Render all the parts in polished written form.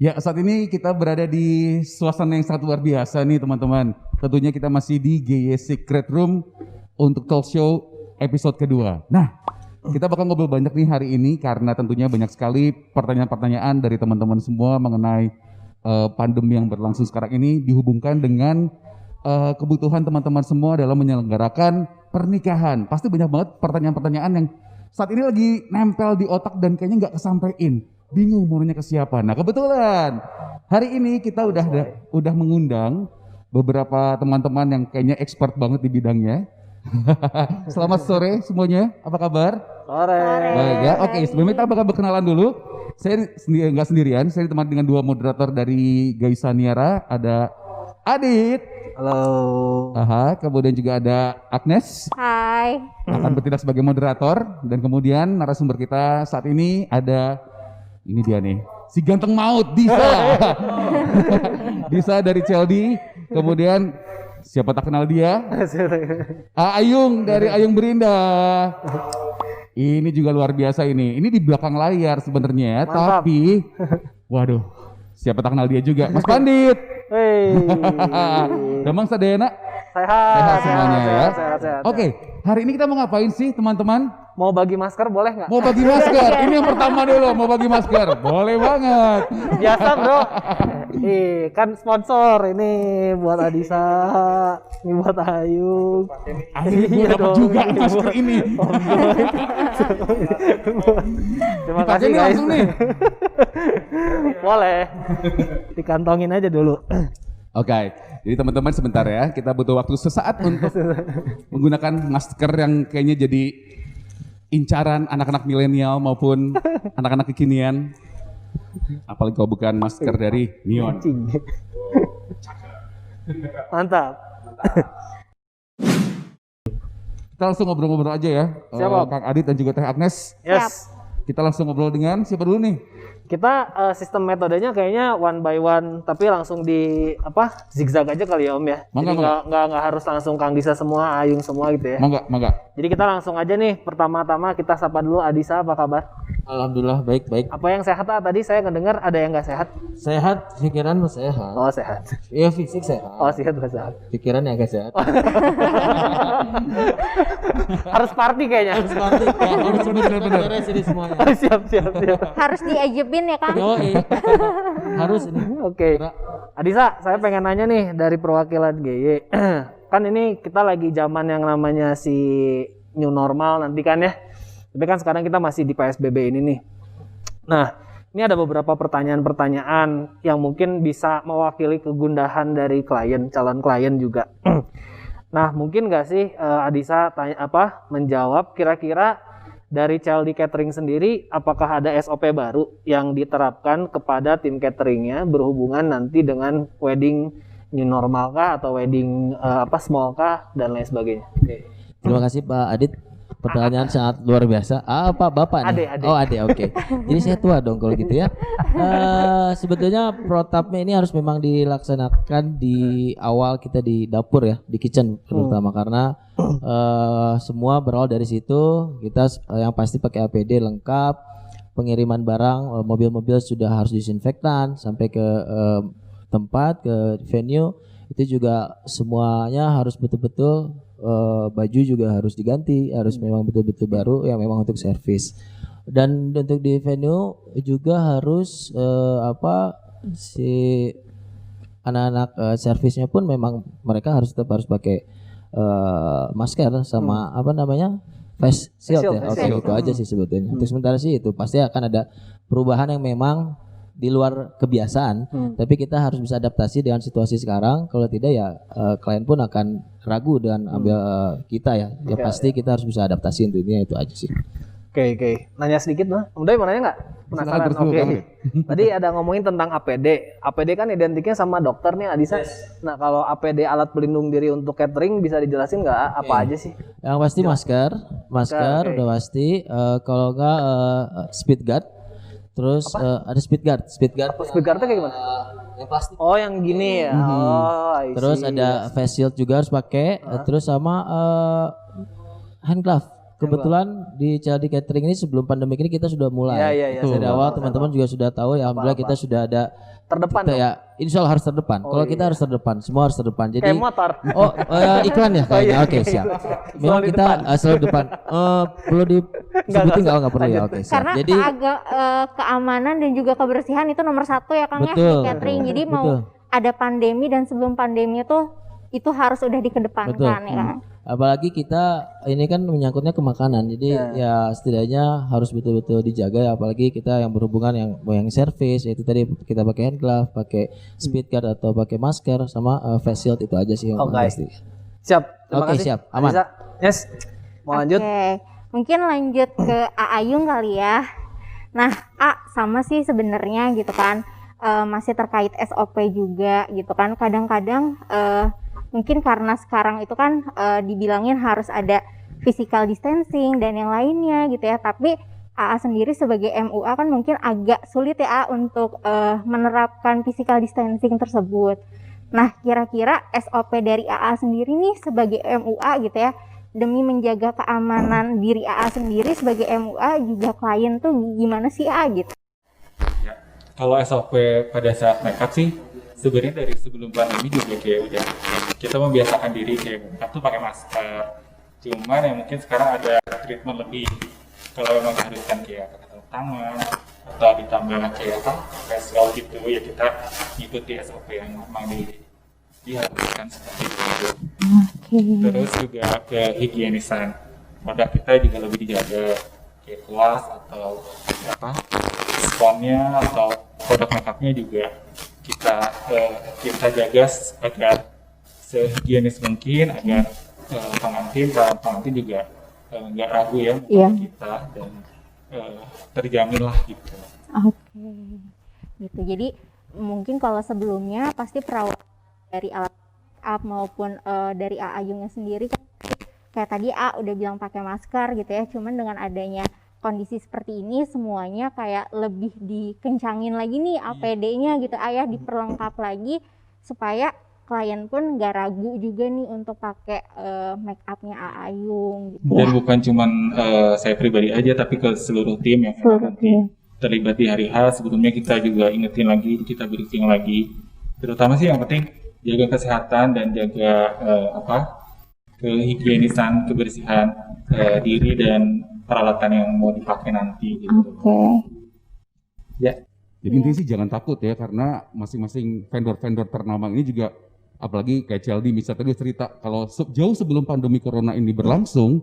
Ya, saat ini kita berada di suasana yang sangat luar biasa nih teman-teman. Tentunya kita masih di GY Secret Room untuk talk show episode kedua. Nah, kita bakal ngobrol banyak nih hari ini karena tentunya banyak sekali pertanyaan-pertanyaan dari teman-teman semua mengenai pandemi yang berlangsung sekarang ini dihubungkan dengan kebutuhan teman-teman semua dalam menyelenggarakan pernikahan. Pasti banyak banget pertanyaan-pertanyaan yang saat ini lagi nempel di otak dan kayaknya nggak kesampein. Bingung mau nanya ke siapa. Nah kebetulan hari ini kita udah mengundang beberapa teman-teman yang kayaknya expert banget di bidangnya. Selamat sore semuanya, apa kabar? Sore. Baik ya, oke sebelumnya kita bakal berkenalan dulu. Saya nggak sendirian, saya ditemani dengan dua moderator dari Gaisa Niara. Ada Adit. Halo. Kemudian juga ada Agnes. Hai. Akan bertindak sebagai moderator. Dan kemudian narasumber kita saat ini ada, ini dia nih, si ganteng maut, Disa. Disa dari Celdi. Kemudian siapa tak kenal dia? Ayung dari Ayung Berinda. Ini juga luar biasa ini. Ini di belakang layar sebenarnya, tapi waduh, siapa tak kenal dia juga? Mas Pandit. Hey. Damang Sadayana. Sehat Semuanya ya. Sehat. Oke, hari ini kita mau ngapain sih teman-teman? Mau bagi masker boleh nggak? Mau bagi masker. Ini yang pertama dulu, mau bagi masker. Boleh banget. Biasa bro. Kan sponsor ini buat Adisa, ini buat Ayu. Ayo gue dapat juga masker ini. Terima Dipakai kasih nih guys. langsung nih. Boleh. Dikantongin aja dulu. Oke, jadi teman-teman sebentar ya, kita butuh waktu sesaat untuk menggunakan masker yang kayaknya jadi incaran anak-anak milenial maupun anak-anak kekinian. Apalagi kalau bukan masker dari Neon. Mantap. Kita langsung ngobrol-ngobrol aja ya. Siapa? Kang Adit dan juga Teh Agnes. Yes. Kita langsung ngobrol dengan siapa dulu nih? Kita sistem metodenya kayaknya one by one, tapi langsung di zigzag aja kali ya Om ya. Mangga, Jadi nggak harus langsung Kang Disa semua, Ayung semua gitu ya. Mangga. Jadi kita langsung aja nih. Pertama-tama kita sapa dulu Adisa, apa kabar? Alhamdulillah baik. Apa yang sehat tadi saya ngedengar ada yang nggak sehat? Sehat, pikiran mah sehat. Oh sehat. Iya fisik sehat. Oh sehat nggak sehat. Pikiran yang agak sehat. Harus party kayaknya. Harus mati. Harus bener-bener. beres ini semuanya. Oh, siap. Harus diajebin ya Kang? Yoi. Harus ini. Oke. Adisa, saya pengen nanya nih dari perwakilan GY. Kan ini kita lagi zaman yang namanya si new normal nanti kan ya. Tapi kan sekarang kita masih di PSBB ini nih. Nah, ini ada beberapa pertanyaan-pertanyaan yang mungkin bisa mewakili kegundahan dari calon klien juga. Nah, mungkin nggak sih Adisa menjawab kira-kira dari Celdi Catering sendiri, apakah ada SOP baru yang diterapkan kepada tim cateringnya berhubungan nanti dengan wedding new normal kah atau wedding small kah dan lain sebagainya? Terima kasih Pak Adit. Pertanyaan sangat luar biasa. Pak Bapak nih? Ade. Oh Ade, oke. Jadi saya tua dong kalau gitu ya. Sebetulnya protapnya ini harus memang dilaksanakan di awal kita di dapur ya, di kitchen terutama karena semua berawal dari situ. Kita yang pasti pakai APD lengkap, pengiriman barang, mobil-mobil sudah harus disinfektan sampai ke tempat, ke venue itu juga semuanya harus betul-betul. Baju juga harus diganti, harus memang betul-betul baru yang memang untuk servis. Dan untuk di venue juga harus si anak-anak servisnya pun memang mereka tetap harus pakai masker sama face shield ya. Oke, itu aja sih sebetulnya. Untuk sementara sih itu pasti akan ada perubahan yang memang di luar kebiasaan, tapi kita harus bisa adaptasi dengan situasi sekarang. Kalau tidak ya klien pun akan ragu dengan ambil kita ya. Ya pasti kita harus bisa adaptasi, intinya itu aja sih. Oke. Nanya sedikit mah. Om Doi mau nanya nggak? Penasaran. Oke. Tadi ada ngomongin tentang APD. APD kan identiknya sama dokter nih Adisa. Nah kalau APD alat pelindung diri untuk catering bisa dijelasin nggak apa aja sih? Yang pasti masker udah pasti. Kalau nggak speed guard. Terus ada speed guard. Speed guardnya kayak gimana? Yang plastik. Oh yang gini ya. Oh, I see. Terus ada face shield juga harus pakai. Terus sama hand glove. kebetulan di CLD Catering ini sebelum pandemi ini kita sudah mulai. Iya. Dari awal teman-teman juga sudah tahu ya, alhamdulillah kita sudah ada Terdepan kita dong. ya, insya Allah harus terdepan. Kalau kita harus terdepan, semua harus terdepan. Jadi Kayak motor. iklan ya kayaknya. Oke, siap. Memang kita selalu depan. Perlu disebutin nggak perlu ya. Oke, siap. Karena Jadi keamanan dan juga kebersihan itu nomor 1 ya Kang ya di Betul. catering. Jadi Betul. mau ada pandemi dan sebelum pandemi itu harus udah dikedepankan Betul. ya Kang. Apalagi kita ini kan menyangkutnya ke makanan, jadi ya setidaknya harus betul-betul dijaga ya. Apalagi kita yang berhubungan yang service, itu tadi kita pakai hand glove, pakai speed guard atau pakai masker sama face shield, itu aja sih yang pasti. Siap. Terima Oke, kasih. siap. Aman. Adisa. Yes. Mau lanjut? Oke, mungkin lanjut ke Ayung kali ya. Nah, sama sih sebenarnya gitu kan, masih terkait SOP juga gitu kan. Kadang-kadang mungkin karena sekarang itu kan dibilangin harus ada physical distancing dan yang lainnya gitu ya. Tapi AA sendiri sebagai MUA kan mungkin agak sulit ya untuk menerapkan physical distancing tersebut. Nah, kira-kira SOP dari AA sendiri nih sebagai MUA gitu ya, demi menjaga keamanan diri AA sendiri sebagai MUA juga klien tuh gimana sih gitu? Ya, kalau SOP pada saat makeup sih sebenarnya dari sebelum pandemi juga kayak udah kita membiasakan diri kayak makeup tuh pakai masker. Cuman ya mungkin sekarang ada treatment lebih kalau memang diharuskan kayak sarung tangan atau ditambah kayak facial gitu ya kita ngikuti SOP yang memang diharuskan seperti itu. Terus juga kehigienisan produk kita juga lebih dijaga kayak kuas atau sponnya atau produk makeupnya juga kita jaga agar sehigienis mungkin agar pengantin juga nggak ragu ya kita dan terjamin lah gitu. Oke, gitu. Jadi mungkin kalau sebelumnya pasti perawatan dari alat up maupun dari Ayungnya sendiri kan kayak tadi udah bilang pakai masker gitu ya. Cuman dengan adanya kondisi seperti ini semuanya kayak lebih dikencangin lagi nih APD-nya gitu, diperlengkap lagi supaya klien pun nggak ragu juga nih untuk pakai make up-nya Ayung gitu. Dan bukan cuman saya pribadi aja tapi ke seluruh tim yang nanti terlibat di hari H. Sebelumnya kita juga ingetin lagi, kita briefing lagi. Terutama sih yang penting jaga kesehatan dan jaga kehigienisan, kebersihan diri dan peralatan yang mau dipakai nanti gitu. Ya. Jadi intinya sih jangan takut ya, karena masing-masing vendor-vendor ternama ini juga, apalagi kayak CLD misalnya tadi cerita, kalau jauh sebelum pandemi corona ini berlangsung,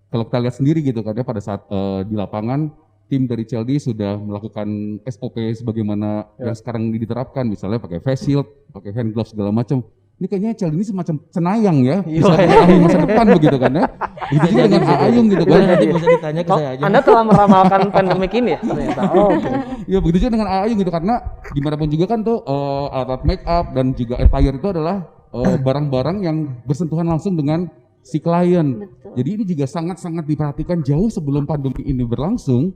kalau kita lihat sendiri gitu kan ya, pada saat di lapangan tim dari CLD sudah melakukan SOP sebagaimana yang sekarang diterapkan, misalnya pakai face shield, pakai hand glove segala macam. Ini kayaknya CLD ini semacam cenayang ya, bisa di masa depan begitu kan ya. Itu juga dengan Ayung gitu kan. Nanti bisa ditanya ke saya aja. Anda telah meramalkan pandemik ini ya ternyata. Ya begitu juga dengan Ayung gitu, karena gimana pun juga kan tuh alat make up dan juga attire itu adalah barang-barang yang bersentuhan langsung dengan si klien. Betul. Jadi ini juga sangat-sangat diperhatikan jauh sebelum pandemi ini berlangsung.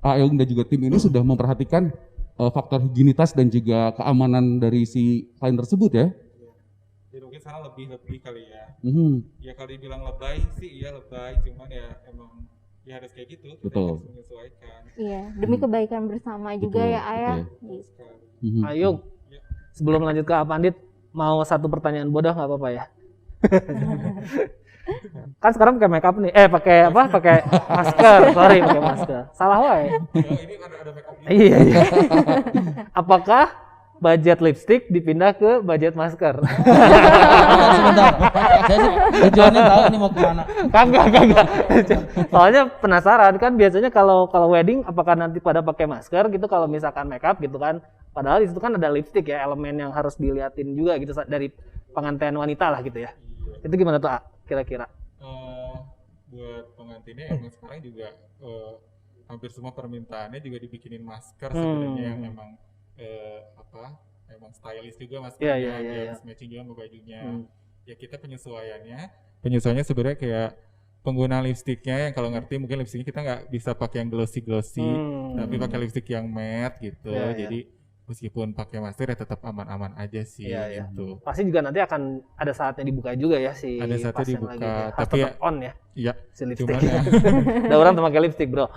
Ayung dan juga tim ini sudah memperhatikan faktor higienitas dan juga keamanan dari si klien tersebut ya. Jadi mungkin sekarang lebih kali ya. Ya kalau dibilang lebay sih iya lebay, cuman ya emang ya harus kayak gitu. Betul. Kita harus menyesuaikan. Iya, demi kebaikan bersama juga Betul, ya Ayah. Gitu. Ayung, sebelum lanjut ke Apandit, mau satu pertanyaan bodoh nggak apa-apa ya? Kan sekarang pakai makeup nih, pakai masker, pakai masker. Salah wae. Ini ada make up gitu. Iya. Apakah budget lipstick dipindah ke budget masker? Sebentar. Saya sih tujuannya tahu ini mau kemana. Kagak. Soalnya penasaran kan, biasanya kalau wedding apakah nanti pada pakai masker gitu kalau misalkan makeup gitu kan. Padahal di situ kan ada lipstick ya, elemen yang harus diliatin juga gitu dari pengantin wanita lah gitu ya. Itu gimana tuh kira-kira? Buat pengantinnya emang sekarang juga hampir semua permintaannya juga dibikinin masker sebenarnya yang emang emang stylish juga maskernya, yang matching juga sama bajunya. Ya kita penyesuaiannya sebenarnya kayak penggunaan lipstiknya yang kalau ngerti mungkin lipstiknya kita nggak bisa pakai yang glossy tapi pakai lipstik yang matte gitu. Jadi meskipun pakai masker ya tetap aman-aman aja sih Iya. gitu. Pasti juga nanti akan ada saatnya dibuka juga ya si Ada saatnya pasien dibuka, lagi. Harus tapi tetap on ya Iya, si lipstick. cuman ya, Ada orang tuh pakai lipstick bro.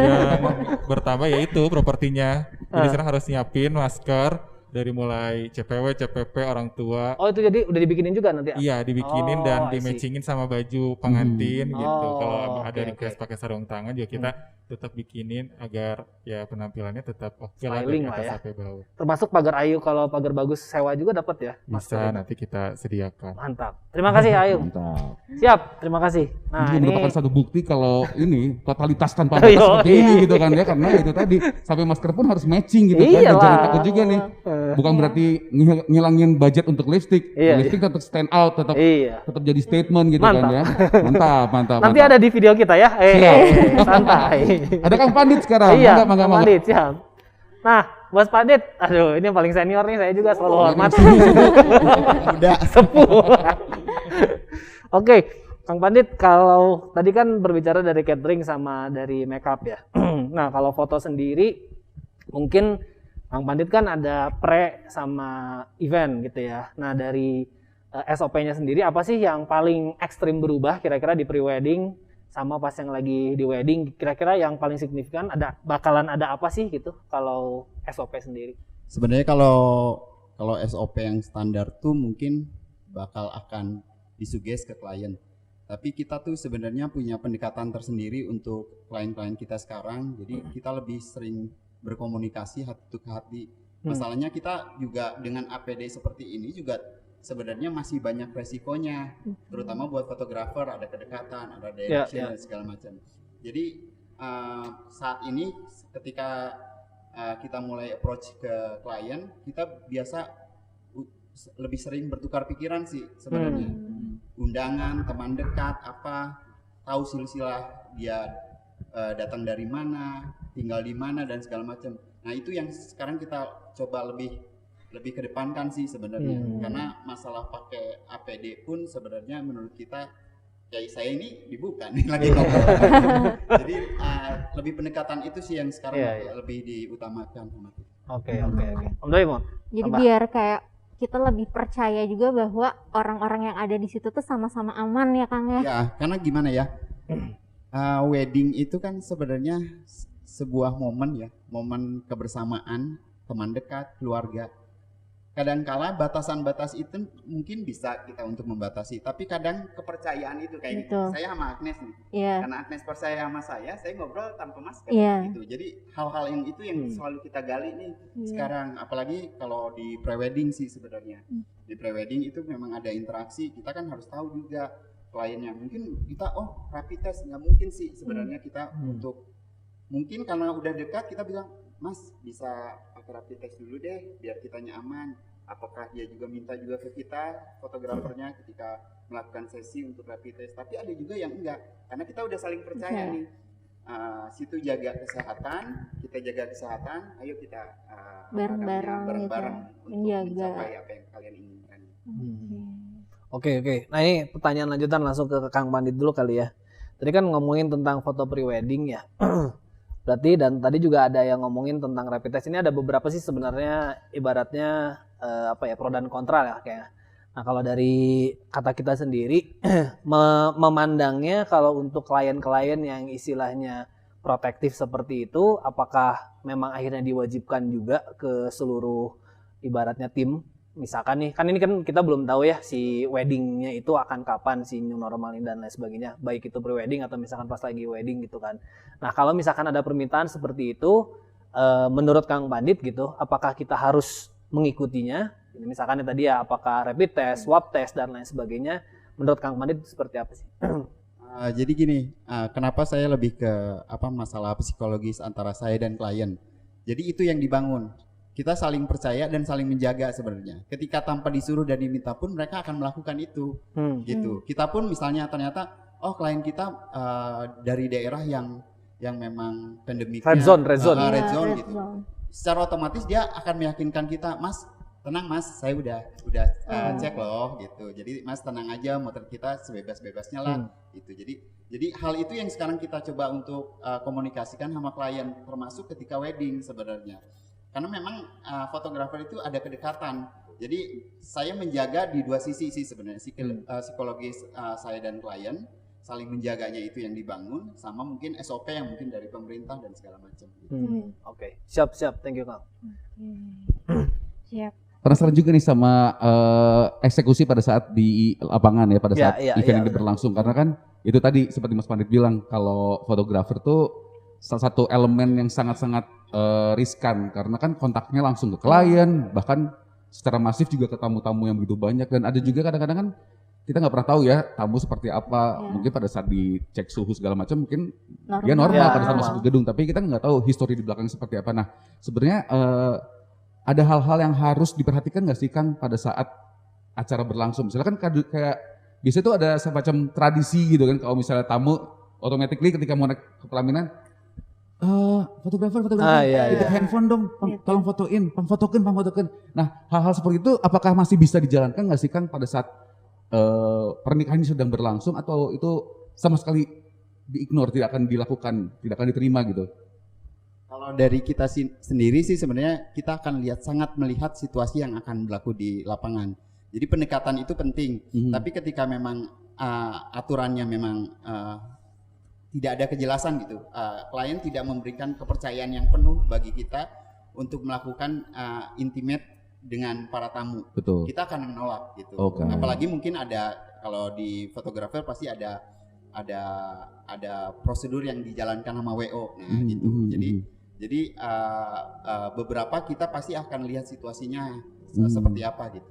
yang bertambah ya itu propertinya. Jadi sekarang harus nyiapin masker dari mulai CPW, CPP, orang tua. Oh itu jadi udah dibikinin juga nanti? Iya, dibikinin Oh, dan I see. di-matchingin sama baju pengantin gitu. Oh, Kalau ada oke, request oke. pakai sarung tangan juga kita tetap bikinin agar ya penampilannya tetap oke lah Styling dari lah atas ya. sampai bawah. Termasuk pagar Ayu, kalau pagar bagus sewa juga dapat ya? Bisa maskernya? nanti kita sediakan. Mantap. Terima kasih Ayu. Mantap. Siap, terima kasih. Nah Ini ini merupakan satu bukti kalau ini totalitas tanpa Oh, batas iya, seperti iya. ini gitu kan ya, karena itu tadi sampai masker pun harus matching gitu kan. Dan Iyalah. jangan takut juga nih. Bukan berarti ngilangin budget untuk lipstick. Iya, Lipstick tetap stand out, tetap iya. jadi statement gitu Mantap. kan ya. Mantap, mantap. Nanti mantap. ada di video kita ya. Santai. Ada Kang Pandit sekarang. Iya, Mangga, Pak Adit, siap. Nah, Bos Pandit, aduh ini yang paling senior nih, saya juga selalu hormat. Udah. Sepuh. Oke, Kang Pandit, kalau tadi kan berbicara dari catering sama dari makeup ya. Nah, kalau foto sendiri, mungkin Kang Pandit kan ada pre sama event gitu ya. Nah, dari SOP-nya sendiri, apa sih yang paling ekstrim berubah kira-kira di pre-wedding sama pas yang lagi di wedding, kira-kira yang paling signifikan bakalan ada apa sih gitu kalau SOP sendiri? Sebenarnya kalau SOP yang standar tuh mungkin bakal akan disuges ke klien. Tapi kita tuh sebenarnya punya pendekatan tersendiri untuk klien-klien kita sekarang. Jadi kita lebih sering berkomunikasi hati ke hati. Masalahnya kita juga dengan APD seperti ini juga sebenarnya masih banyak resikonya, terutama buat fotografer, ada kedekatan, ada direction dan segala macam. Jadi saat ini ketika kita mulai approach ke klien, kita biasa lebih sering bertukar pikiran sih sebenarnya. Undangan, teman dekat, apa, tahu silsilah dia datang dari mana, tinggal di mana dan segala macam. Nah itu yang sekarang kita coba lebih kedepankan sih sebenarnya, karena masalah pakai APD pun sebenarnya menurut kita ya saya ini dibuka nih lagi ngobrol. Jadi lebih pendekatan itu sih yang sekarang lebih diutamakan. Oke. Om Doi mau? Jadi Tambah. biar kayak kita lebih percaya juga bahwa orang-orang yang ada di situ tuh sama-sama aman ya Kang ya. Ya, karena gimana ya? Wedding itu kan sebenarnya sebuah momen ya, momen kebersamaan, teman dekat, keluarga. Kadangkala batasan-batas itu mungkin bisa kita untuk membatasi, tapi kadang kepercayaan itu kayak gitu. Betul. Saya sama Agnes nih, Iya. karena Agnes percaya sama saya ngobrol tanpa masker Iya. gitu. Jadi hal-hal yang itu yang selalu kita gali nih sekarang, apalagi kalau di prewedding sih sebenarnya. Di prewedding itu memang ada interaksi, kita kan harus tahu juga kliennya. Mungkin kita rapid test nggak mungkin sih sebenarnya kita untuk mungkin karena udah dekat kita bilang, Mas bisa pakai rapid test dulu deh biar kitanya aman. Apakah dia juga minta juga ke kita fotografernya ketika melakukan sesi untuk rapid test. Tapi ada juga yang enggak, karena kita udah saling percaya nih. Situ jaga kesehatan, kita jaga kesehatan, ayo kita Bareng-bareng untuk menjaga. mencapai apa yang kalian inginkan. Oke. Nah ini pertanyaan lanjutan langsung ke Kang Pandit dulu kali ya. Tadi kan ngomongin tentang foto pre-wedding ya. Berarti dan tadi juga ada yang ngomongin tentang rapid test. Ini ada beberapa sih sebenarnya ibaratnya pro dan kontra ya kayak. Nah kalau dari kata kita sendiri memandangnya kalau untuk klien-klien yang istilahnya protektif seperti itu, apakah memang akhirnya diwajibkan juga ke seluruh ibaratnya tim? Misalkan nih, kan ini kan kita belum tahu ya si weddingnya itu akan kapan, si new normal ini dan lain sebagainya, baik itu pre-wedding atau misalkan pas lagi wedding gitu kan. Nah kalau misalkan ada permintaan seperti itu, menurut Kang Pandit gitu, apakah kita harus mengikutinya? Misalkan tadi ya, apakah rapid test, swab test dan lain sebagainya, menurut Kang Pandit seperti apa sih? Jadi gini, kenapa saya lebih ke masalah psikologis antara saya dan klien. Jadi itu yang dibangun. Kita saling percaya dan saling menjaga sebenarnya. Ketika tanpa disuruh dan diminta pun mereka akan melakukan itu, gitu. Kita pun misalnya ternyata, klien kita dari daerah yang memang pandemiknya Red zone gitu. Secara otomatis dia akan meyakinkan kita, Mas, tenang Mas, saya udah cek loh, gitu. Jadi Mas tenang aja, motor kita sebebas-bebasnya lah, gitu. Jadi hal itu yang sekarang kita coba untuk komunikasikan sama klien, termasuk ketika wedding sebenarnya. Karena memang fotografer itu ada kedekatan. Jadi saya menjaga di dua sisi sih sebenarnya, psikologis saya dan klien, saling menjaganya itu yang dibangun, sama mungkin SOP yang mungkin dari pemerintah dan segala macam. Oke. Siap, thank you Kang. Siap. Penasaran juga nih sama eksekusi pada saat di lapangan ya, pada saat event ini berlangsung. Karena kan itu tadi seperti Mas Pandit bilang, kalau fotografer tuh salah satu elemen yang sangat-sangat riskan. Karena kan kontaknya langsung ke klien, bahkan secara masif juga ke tamu-tamu yang begitu banyak. Dan ada juga kadang-kadang kan kita nggak pernah tahu ya tamu seperti apa. Mungkin pada saat dicek suhu segala macam mungkin dia normal pada saat masuk ke gedung. Tapi kita nggak tahu histori di belakang seperti apa. Nah sebenarnya ada hal-hal yang harus diperhatikan nggak sih Kang pada saat acara berlangsung? Misalnya kan kayak biasanya tuh ada semacam tradisi gitu kan, kalau misalnya tamu automatically ketika mau naik ke pelaminan, fotografer, itu handphone dong, tolong fotoin, pamfotokan. Nah hal-hal seperti itu apakah masih bisa dijalankan nggak sih Kang pada saat pernikahan ini sedang berlangsung, atau itu sama sekali di-ignore, tidak akan dilakukan, tidak akan diterima gitu? Kalau dari kita sendiri sih sebenarnya kita akan sangat melihat situasi yang akan berlaku di lapangan. Jadi pendekatan itu penting. Tapi ketika memang aturannya memang tidak ada kejelasan gitu, klien tidak memberikan kepercayaan yang penuh bagi kita untuk melakukan intimate dengan para tamu. Betul. Kita akan menolak gitu. Okay. Apalagi mungkin ada, kalau di fotografer pasti ada prosedur yang dijalankan sama WO. Nah gitu. Jadi beberapa kita pasti akan lihat situasinya seperti apa gitu.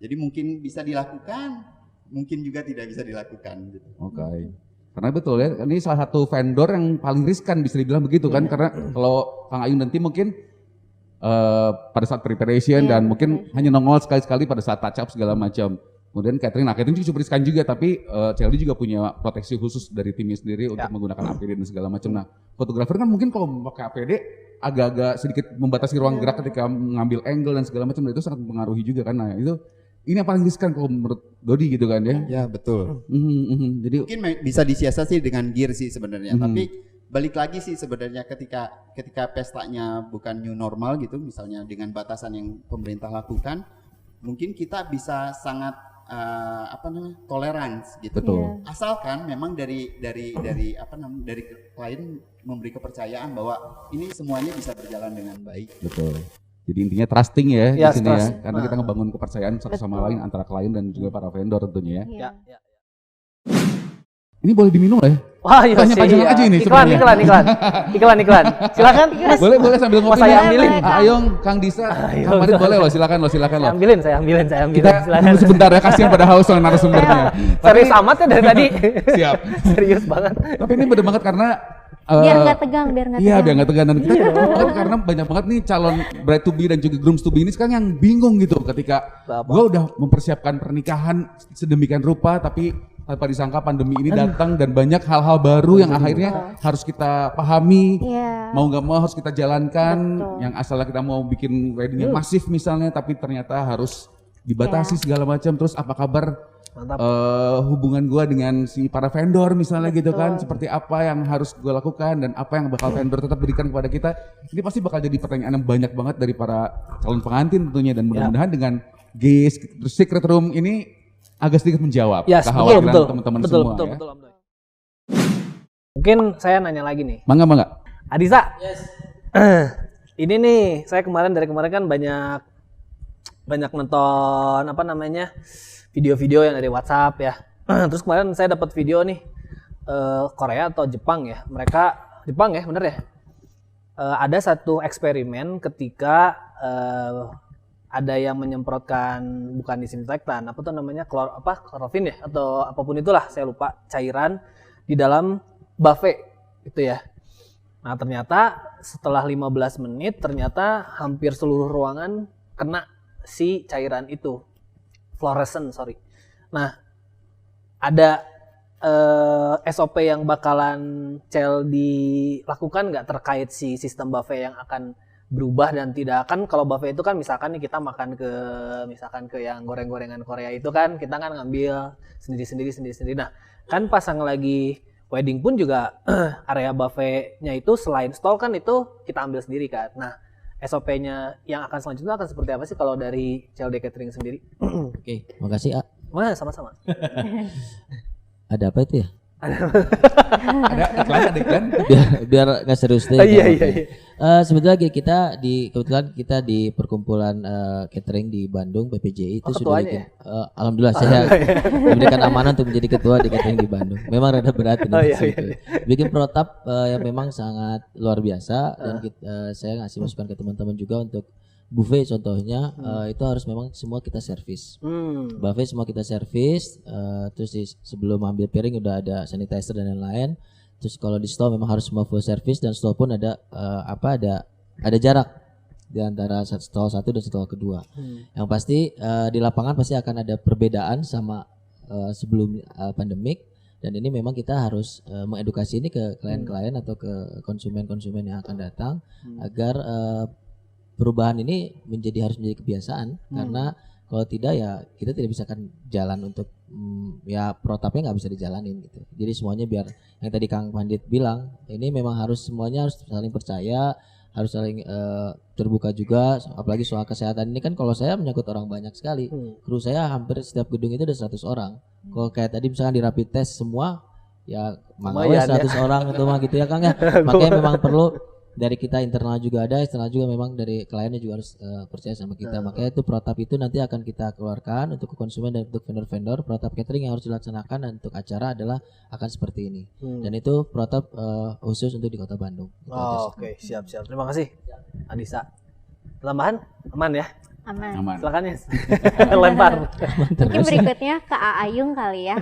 Jadi mungkin bisa dilakukan, mungkin juga tidak bisa dilakukan gitu. Oke. Karena betul ya, ini salah satu vendor yang paling riskan bisa dibilang begitu kan. Karena kalau Kang Ayung nanti mungkin pada saat preparation dan mungkin hanya nongol sekali-sekali pada saat touch up segala macam. Kemudian catering cukup riskan juga, tapi CLD juga punya proteksi khusus dari timnya sendiri untuk menggunakan APD dan segala macam. Nah, fotografer kan mungkin kalau memakai APD agak-agak sedikit membatasi ruang gerak ketika mengambil angle dan segala macam, dan itu sangat mempengaruhi juga kan. Nah, itu ini yang paling riskan kalau menurut Dodi gitu kan ya. Ya, betul. Jadi mungkin bisa disiasati dengan gear sih sebenarnya, tapi balik lagi sih sebenarnya ketika pestanya bukan new normal gitu, misalnya dengan batasan yang pemerintah lakukan, mungkin kita bisa sangat tolerans gitu. Betul. Asalkan memang dari klien memberi kepercayaan bahwa ini semuanya bisa berjalan dengan baik. Betul. Jadi intinya trusting ya di sini trust. ya, karena kita ngebangun kepercayaan satu sama lain antara klien dan juga para vendor tentunya ya. Ini boleh diminum lah ya? Wah, iya Tanya sih. panjang aja ini sebenarnya. Iklan. Silakan. Boleh sambil ngopi. Saya ambilin. Ayung, Kang Disa, Kang Farid boleh loh, silakan loh. Saya ambilin. Kita tunggu sebentar ya, kasihan pada haus soal narasumbernya. Serius amat ya dari tadi. Siap. Serius banget. Tapi ini bener banget karena Biar nggak tegang. Iya, biar nggak tegang. Dan kita banget karena banyak banget nih calon bride to be dan juga grooms to be ini sekarang yang bingung gitu ketika gue udah mempersiapkan pernikahan sedemikian rupa, tapi tanpa disangka pandemi ini datang dan banyak hal-hal baru yang akhirnya harus kita pahami. Mau nggak mau harus kita jalankan. Yang asalnya kita mau bikin wedding yang masif misalnya, tapi ternyata harus dibatasi segala macam. Terus apa kabar hubungan gue dengan si para vendor misalnya gitu kan, seperti apa yang harus gue lakukan dan apa yang bakal vendor tetap berikan kepada kita. Ini pasti bakal jadi pertanyaan yang banyak banget dari para calon pengantin tentunya, dan mudah-mudahan dengan GS Secret Room ini agak sedikit menjawab kekhawatiran teman-teman semua. Betul. Mungkin saya nanya lagi nih. Mangga. Adisa. Ini nih, saya dari kemarin kan banyak nonton video-video yang dari WhatsApp ya. Terus kemarin saya dapat video nih Korea atau Jepang ya. Jepang ya, bener ya? Ada satu eksperimen ketika ada yang menyemprotkan bukan disinfektan, klorofin ya atau apapun itulah, saya lupa, cairan di dalam buffet gitu ya. Nah, ternyata setelah 15 menit ternyata hampir seluruh ruangan kena si cairan itu. Fluorescent, sorry. Nah, ada SOP yang bakalan dilakukan nggak terkait si sistem buffet yang akan berubah dan tidak akan, kalau buffet itu kan misalkan nih kita makan ke yang goreng-gorengan Korea itu kan kita kan ngambil sendiri. Nah, kan pas yang lagi wedding pun juga area buffetnya itu selain stall kan itu kita ambil sendiri kan. Nah, SOP-nya yang akan selanjutnya akan seperti apa sih kalau dari CLD Catering sendiri? Oke, makasih A. Wah, sama-sama. Ada apa itu ya? Ada iklan? biar nggak serius deh. Iya. Sebetulnya kebetulan kita di perkumpulan catering di Bandung PPJI itu sudah bikin. Alhamdulillah saya diberikan amanah untuk menjadi ketua di catering di Bandung. Memang rada berat ini. Bikin protap yang memang sangat luar biasa dan saya ngasih masukan ke teman-teman juga untuk buffet contohnya itu harus memang semua kita servis. Buffet semua kita servis, terus sebelum ambil piring udah ada sanitizer dan lain-lain. Terus kalau di stall memang harus semua full service dan stall pun ada ada jarak di antara stall satu dan stall kedua. Yang pasti di lapangan pasti akan ada perbedaan sama sebelum pandemik dan ini memang kita harus mengedukasi ini ke klien-klien atau ke konsumen-konsumen yang akan datang agar perubahan ini harus menjadi kebiasaan karena kalau tidak ya kita tidak bisa akan jalan untuk ya protapnya nggak bisa dijalanin gitu. Jadi semuanya biar yang tadi Kang Pandit bilang ini memang semuanya harus saling percaya, harus saling terbuka juga, apalagi soal kesehatan ini kan kalau saya menyangkut orang banyak sekali. Kru saya hampir setiap gedung itu ada 100 orang. Kalau kayak tadi misalkan di rapid test semua ya makanya 100 orang itu mah gitu ya Kang ya. Makanya memang perlu dari kita internal juga ada, eksternal juga memang dari kliennya juga harus percaya sama kita. Makanya itu protap itu nanti akan kita keluarkan untuk ke konsumen dan untuk vendor-vendor. Protap catering yang harus dilaksanakan dan untuk acara adalah akan seperti ini. Dan itu protap khusus untuk di Kota Bandung. Oke, siap. Terima kasih Adisa. Tambahan aman ya? Aman. Silakan ya. Lempar. Mungkin berikutnya ke A Ayung kali ya.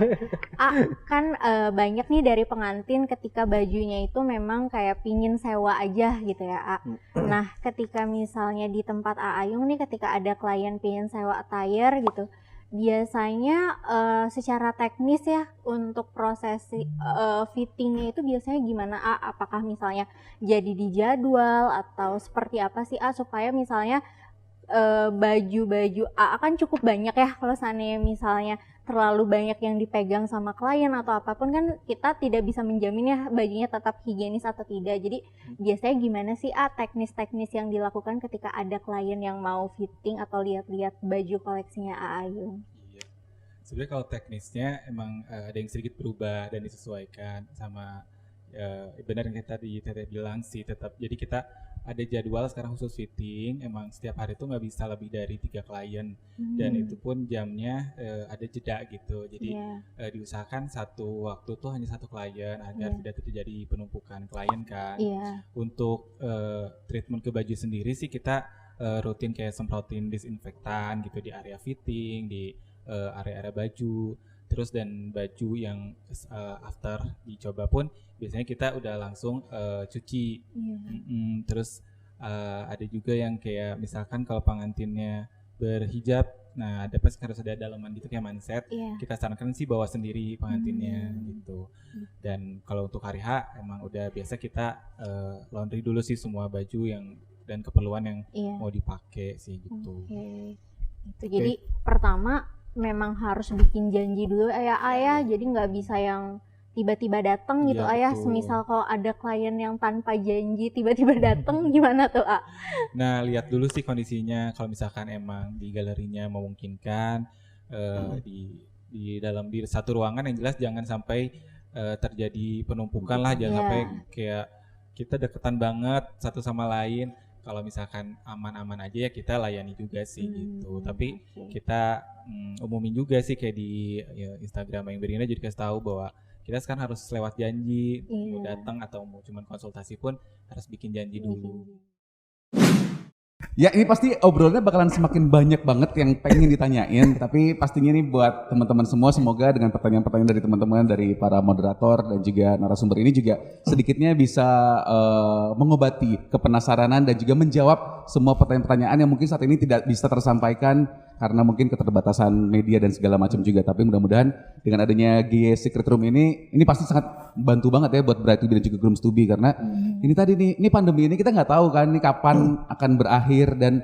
Kan banyak nih dari pengantin ketika bajunya itu memang kayak pingin sewa aja gitu ya A. Nah ketika misalnya di tempat A Ayung nih ketika ada klien pingin sewa attire gitu, biasanya secara teknis ya untuk proses fittingnya itu biasanya gimana A? Apakah misalnya jadi di jadwal atau seperti apa sih A supaya misalnya baju-baju A kan cukup banyak ya kalau seandainya misalnya terlalu banyak yang dipegang sama klien atau apapun kan kita tidak bisa menjamin ya bajunya tetap higienis atau tidak. Jadi biasanya gimana sih A teknis-teknis yang dilakukan ketika ada klien yang mau fitting atau lihat-lihat baju koleksinya A Ayung? Iya. Sebenarnya kalau teknisnya emang ada yang sedikit berubah dan disesuaikan sama benar yang tadi Teteh bilang sih tetap. Jadi kita ada jadwal sekarang khusus fitting, emang setiap hari itu nggak bisa lebih dari 3 klien dan itu pun jamnya ada jeda gitu. Jadi diusahakan satu waktu tuh hanya 1 klien agar tidak terjadi penumpukan klien kan. Untuk treatment ke baju sendiri sih kita rutin kayak semprotin disinfektan gitu di area fitting, di area-area baju. Terus dan baju yang after dicoba pun biasanya kita udah langsung cuci. Terus ada juga yang kayak misalkan kalau pengantinnya berhijab, nah ada pas harus ada dalaman gitu kayak manset. Kita sarankan sih bawa sendiri pengantinnya gitu. Dan kalau untuk hari H emang udah biasa kita laundry dulu sih semua baju yang dan keperluan yang mau dipakai sih gitu. Jadi pertama memang harus bikin janji dulu ayah jadi nggak bisa yang tiba-tiba datang gitu ayah. Semisal kalau ada klien yang tanpa janji tiba-tiba datang gimana tuh A? Nah lihat dulu sih kondisinya, kalau misalkan emang di galerinya memungkinkan di dalam satu ruangan yang jelas jangan sampai terjadi penumpukan lah, jangan sampai kayak kita deketan banget satu sama lain. Kalau misalkan aman-aman aja ya kita layani juga sih gitu. Tapi kita umumin juga sih kayak di Instagram yang Berina jadi kasih tahu bahwa kita sekarang harus lewat janji, mau datang atau mau cuman konsultasi pun harus bikin janji dulu. Ya ini pasti obrolannya bakalan semakin banyak banget yang pengen ditanyain. Tapi pastinya nih buat teman-teman semua semoga dengan pertanyaan-pertanyaan dari teman-teman, dari para moderator dan juga narasumber ini juga sedikitnya bisa mengobati kepenasaranan dan juga menjawab semua pertanyaan-pertanyaan yang mungkin saat ini tidak bisa tersampaikan karena mungkin keterbatasan media dan segala macam juga. Tapi mudah-mudahan dengan adanya GY Secret Room ini pasti sangat bantu banget ya buat bride to be dan juga grooms to be karena ini tadi nih, ini pandemi ini kita nggak tahu kan ini kapan akan berakhir dan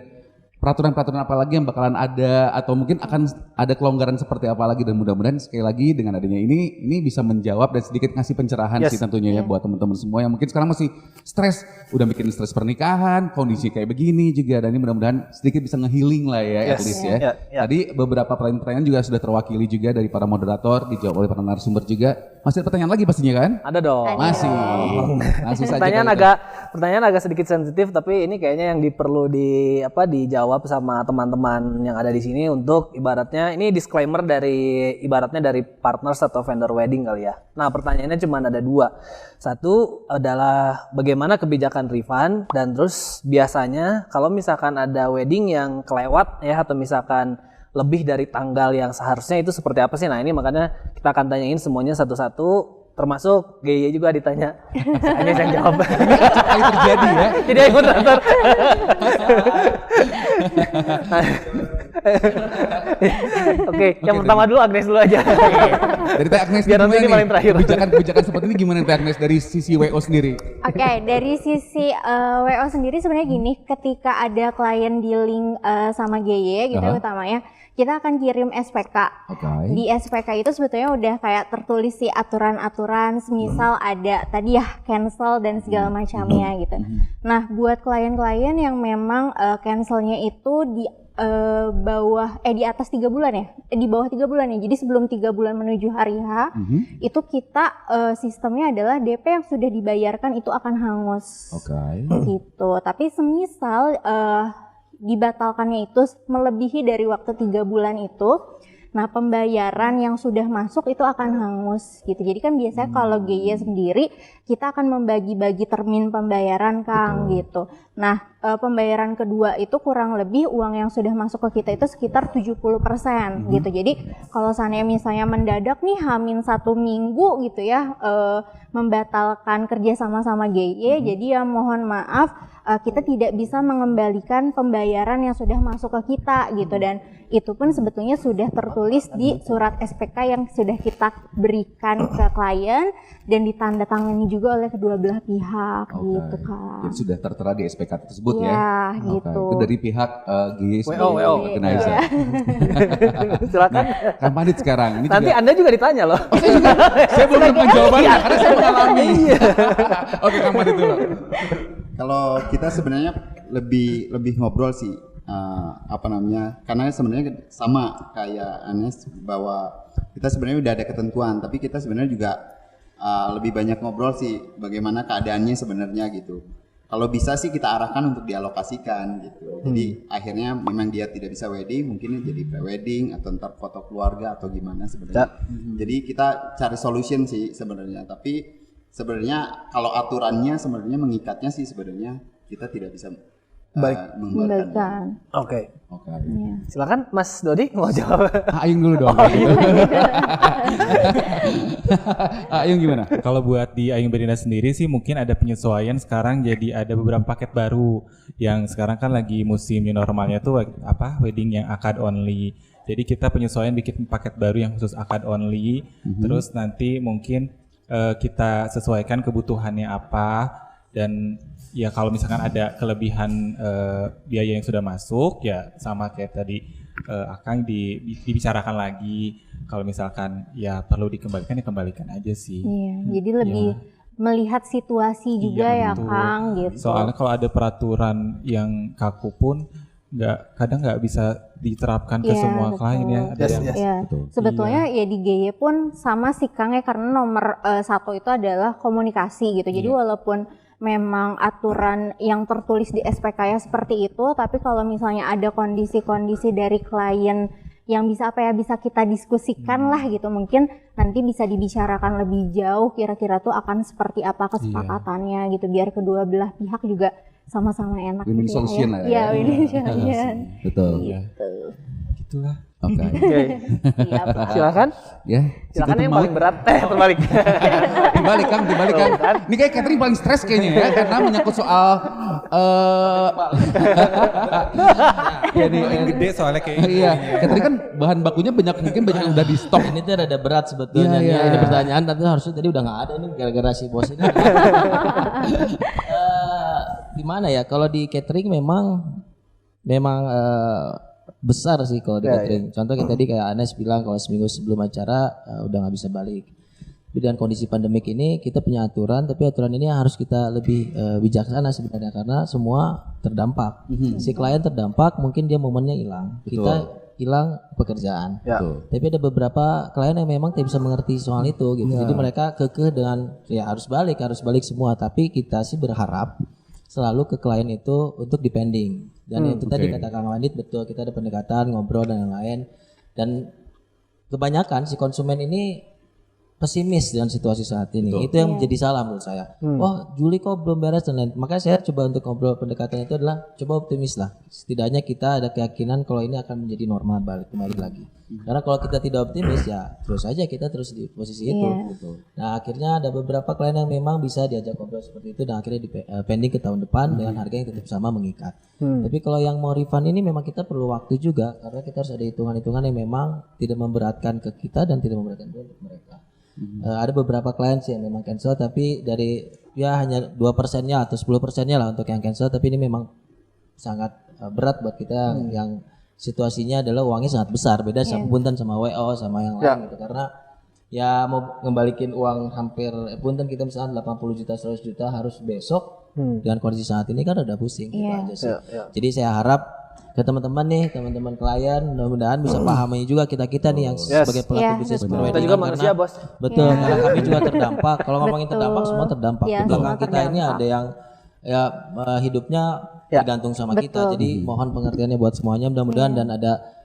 peraturan-peraturan apa lagi yang bakalan ada atau mungkin akan ada kelonggaran seperti apa lagi, dan mudah-mudahan sekali lagi dengan adanya ini bisa menjawab dan sedikit ngasih pencerahan sih tentunya ya buat teman-teman semua yang mungkin sekarang masih stres, udah mikirin stres pernikahan, kondisi kayak begini juga, dan ini mudah-mudahan sedikit bisa nge-healing lah ya at least ya. Tadi beberapa pertanyaan juga sudah terwakili juga dari para moderator, dijawab oleh para narasumber juga. Masih ada pertanyaan lagi pastinya kan? Ada dong. Masih. Langsung saja. Pertanyaan agak sedikit sensitif, tapi ini kayaknya yang dijawab sama teman-teman yang ada di sini untuk ibaratnya ini disclaimer dari partners atau vendor wedding kali ya. Nah, pertanyaannya cuma ada 2. Satu adalah bagaimana kebijakan refund, dan terus biasanya kalau misalkan ada wedding yang kelewat ya atau misalkan lebih dari tanggal yang seharusnya itu seperti apa sih? Nah, ini makanya kita akan tanyain semuanya satu-satu, termasuk GY juga ditanya. Hanya yang jawab. Kali terjadi ya. Tidak ikut moderator. Oke, yang pertama dulu Agnes dulu aja. Dari Teh Agnes Biar nanti ini paling terakhir. Kebijakan seperti ini gimana Teh Agnes dari sisi WO sendiri? Oke, dari sisi WO sendiri sebenarnya gini, ketika ada klien dealing sama GY gitu utamanya, kita akan kirim SPK. Di SPK itu sebetulnya udah kayak tertulis sih aturan-aturan, semisal ada tadi ya cancel dan segala macamnya gitu. Nah, buat klien-klien yang memang cancelnya itu di di atas 3 bulan ya, di bawah 3 bulan ya. Jadi sebelum 3 bulan menuju hari H, itu kita sistemnya adalah DP yang sudah dibayarkan itu akan hangus. Gitu. Tapi semisal dibatalkannya itu melebihi dari waktu 3 bulan itu, nah pembayaran yang sudah masuk itu akan hangus gitu. Jadi kan biasanya kalau GY sendiri kita akan membagi-bagi termin pembayaran Kang gitu. Nah pembayaran kedua itu kurang lebih uang yang sudah masuk ke kita itu sekitar 70% gitu. Jadi kalau seandainya misalnya mendadak nih H-1 minggu gitu ya membatalkan kerja sama GY, jadi ya mohon maaf kita tidak bisa mengembalikan pembayaran yang sudah masuk ke kita gitu, dan itu pun sebetulnya sudah tertulis di surat SPK yang sudah kita berikan ke klien dan ditandatangani juga oleh kedua belah pihak gitu Kak. Jadi sudah tertera di SPK tersebut ya? Ya gitu. Itu dari pihak GY WO. organizer. Silakan. Kan pandit sekarang. Ini Nanti juga, Anda juga ditanya loh. saya belum dapat jawabannya karena saya mengalami. Oke, Kang Pandit dulu. Kalau kita sebenarnya lebih ngobrol sih karena sebenarnya sama kayak Anes bahwa kita sebenarnya udah ada ketentuan, tapi kita sebenarnya juga lebih banyak ngobrol sih bagaimana keadaannya sebenarnya gitu. Kalau bisa sih kita arahkan untuk dialokasikan gitu. Jadi akhirnya memang dia tidak bisa wedding, mungkin jadi pre-wedding atau ntar foto keluarga atau gimana sebenarnya. Jadi kita cari solution sih sebenarnya, tapi sebenarnya kalau aturannya sebenarnya mengikatnya sih sebenarnya kita tidak bisa Membalikkan. Oke. Ya. Silakan Mas Dodi mau jawab. Ayung dulu dong. Ayung gimana? Kalau buat di Ayung Berinda sendiri sih mungkin ada penyesuaian sekarang, jadi ada beberapa paket baru yang sekarang kan lagi musim new normalnya tuh wedding yang akad only. Jadi kita penyesuaian bikin paket baru yang khusus akad only. Terus nanti mungkin kita sesuaikan kebutuhannya apa, dan ya kalau misalkan ada kelebihan biaya yang sudah masuk ya sama kayak tadi Akang dibicarakan lagi. Kalau misalkan ya perlu dikembalikan ya kembalikan aja sih. Iya, jadi lebih melihat situasi juga ya betul. Kang gitu. Soalnya kalau ada peraturan yang kaku pun kadang nggak bisa diterapkan ke semua klien ya. Ada yang Sebetulnya ya di GY pun sama sih Kang ya, karena nomor 1 itu adalah komunikasi gitu. Jadi walaupun memang aturan yang tertulis di SPK ya seperti itu, tapi kalau misalnya ada kondisi-kondisi dari klien yang bisa bisa kita diskusikan lah gitu, mungkin nanti bisa dibicarakan lebih jauh kira-kira tuh akan seperti apa kesepakatannya gitu, biar kedua belah pihak juga sama-sama enak. Win-win gitu solution ya. lah Iya, win-win solution. Betul. Gitu. Gitulah. Oke. Iya, Pak. Silakan. Ya. Silakan yang paling berat. Terbalik. Dibalik Kang. Ini kayak Catherine paling stres kayaknya ya, karena menyangkut soal paling gede soalnya kayak iya, Catherine kan bahan bakunya mungkin banyak yang udah di stok. Ini tuh rada berat sebetulnya. Iya. Ini pertanyaan tapi harusnya tadi udah nggak ada ini gara-gara si bos ini. Gimana ya, kalau di catering memang memang besar sih kalau di catering. Contoh kayak tadi kayak Anes bilang kalau seminggu sebelum acara udah nggak bisa balik. Tapi dengan kondisi pandemik ini kita punya aturan, tapi aturan ini harus kita lebih bijaksana sebenarnya karena semua terdampak. Si klien terdampak, mungkin dia momennya hilang, kita hilang pekerjaan. Tapi ada beberapa klien yang memang tidak bisa mengerti soal itu gitu. Jadi mereka kekeh dengan ya harus balik semua. Tapi kita sih berharap selalu ke klien itu untuk depending. Dan itu tadi kata Kang Wandit betul, kita ada pendekatan, ngobrol dan yang lain. Dan kebanyakan si konsumen ini pesimis dengan situasi saat ini. Itu yang menjadi salah menurut saya. Oh, Juli kok belum beres dan lain. Makanya saya coba untuk ngobrol pendekatan itu adalah coba optimis lah. Setidaknya kita ada keyakinan kalau ini akan menjadi normal kembali lagi. Karena kalau kita tidak optimis ya terus aja kita terus di posisi itu. Nah, akhirnya ada beberapa klien yang memang bisa diajak ngobrol seperti itu dan akhirnya pending ke tahun depan dengan harga yang tetap sama mengikat. Tapi kalau yang mau refund ini memang kita perlu waktu juga karena kita harus ada hitungan-hitungan yang memang tidak memberatkan ke kita dan tidak memberatkan untuk mereka. Ada beberapa klien sih yang memang cancel tapi dari ya hanya 2%-nya atau 10%-nya lah untuk yang cancel, tapi ini memang sangat berat buat kita yang situasinya adalah uangnya sangat besar, beda sama punten sama WO sama yang lain gitu karena ya mau ngembalikin uang hampir punten kita misalnya 80 juta 100 juta harus besok dengan kondisi saat ini kan udah pusing gitu aja sih. Jadi saya harap ke teman-teman klien mudah-mudahan bisa pahami juga kita nih yang sebagai pelaku bisnis perweddingan. Kita juga manusia, Bos. Betul, karena kami juga terdampak. Kalau ngomongin terdampak semua terdampak. Di belakang kita ini ada yang ya hidupnya tergantung sama kita. Jadi mohon pengertiannya buat semuanya mudah-mudahan dan ada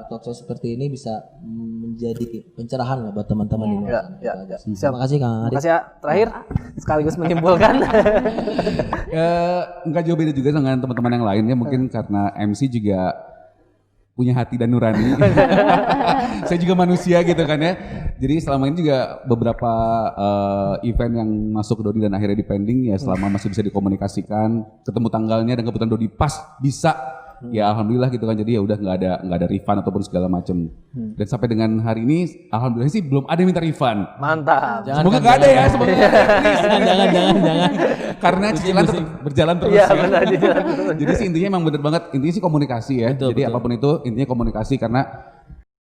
talk show seperti ini bisa menjadi pencerahan lah buat teman-teman ini. Terima kasih Kang Ari. Terima kasih ya. Terakhir sekaligus menyimpulkan. Enggak jauh beda juga dengan teman-teman yang lainnya mungkin karena MC juga punya hati dan nurani. Saya juga manusia gitu kan ya. Jadi selama ini juga beberapa event yang masuk ke Dodi dan akhirnya dipending ya selama masih bisa dikomunikasikan, ketemu tanggalnya dan kebetulan Dodi pas bisa. Ya alhamdulillah gitu kan, jadi ya udah nggak ada refund ataupun segala macam. Dan sampai dengan hari ini alhamdulillah sih belum ada yang minta refund. Mantap. Semoga nggak ada ya, semoga jangan. Karena cicilan tetap berjalan terus Iya, ya. benar. Jadi sih intinya emang bener banget, intinya sih komunikasi ya. Betul, Jadi apapun itu intinya komunikasi karena